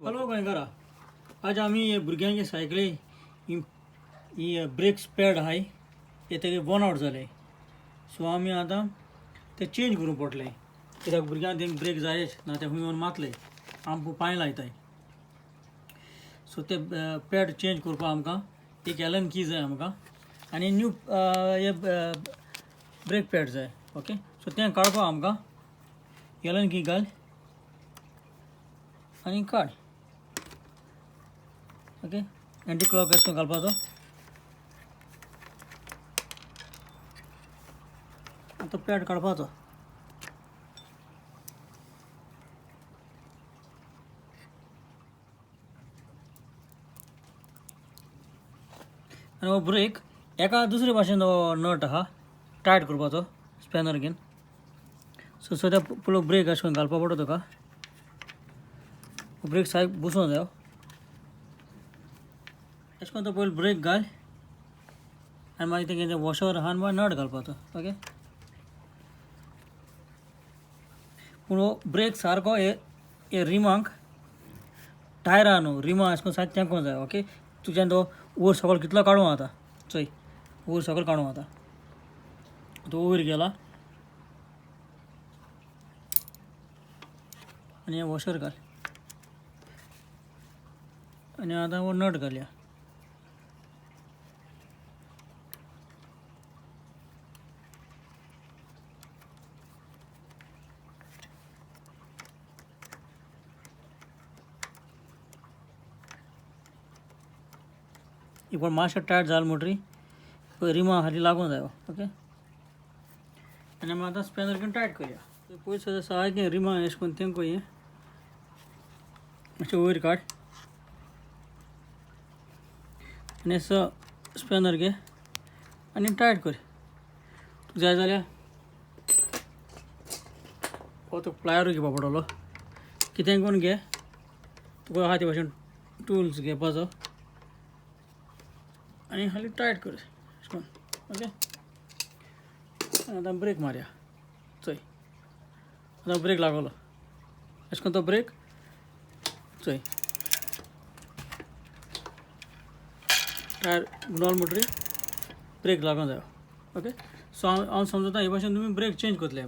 Hello गोंयकारा, आज आमी भुरग्यांचे सायकली ही ब्रेक्स पॅड आहाय ते तेगे वन आउट जाले. सो आमी आतां ते चेंज करूंक पडले कित्याक भुरग्यांक तेंक ब्रेक जायच ना, ते खूंय मातले आमकां पांय लायताय. सो ते पॅड चेंज करपाक आमकां एक एलन की जाय आमकां आनी न्यू हे ब्रेक पॅड जाय. ओके, सो तें काडपाक आमकां एलन की घाल आनी काड. ओके, एंटी क्लॉक एश कोन्न घालपाचो. आतां पॅड काडपाचो. आनी हो ब्रेक एका दुसरे भाशेन नट आहा टायट करपाचो स्पॅनर घेवन. सो सद्या पयलो ब्रेक अशें करून घालपा पडटा तुका. ब्रेक सारको बसोंक जायो. अशें करून तो पयलो ब्रेक घाल आनी मागीर तेंगे वॉशर आहा आनी नट घालपाचो. ओके, पूण हो ब्रेक सारको हे रिमांक टायरा न्हू, रिमां अशें करून सारकें तेंकों जाय. ओके, तुज्यान तो वयर सकयल कितलो काडूं आतां चोय, वयर सकयल काडूं आतां. तो वयर गेला आनी हे वॉशर घाल आनी आतां हो नट घालया. इपण मातशें टायट जालें म्हणटरी रिमां हाली लागूंक जायो. ओके, आनी आमी आतां स्पॅनर घेवन टायट करया. पयलीं सद्या सारकें रिमां अशें करून तेंको हें मातशें वयर काड आनी स्पॅनर घे आनी टायट कर. तुका जाय जाल्यार हो तुका प्लायरूय घेवपा पडटलो. कितेंय करून घे, तुका आहा ते भाशेन टूल्स घेवपाचो आनी हाली टायट कर अशें करून. ओके, आतां ब्रेक मारया. चोय, आतां ब्रेक लागलो. अशें करून तो ब्रेक चोय टायर गुंडावलो म्हणटरी ब्रेक लागूंक जायो. ओके, सो हांव समजता हे भाशेन तुमी ब्रेक चेंज करतले.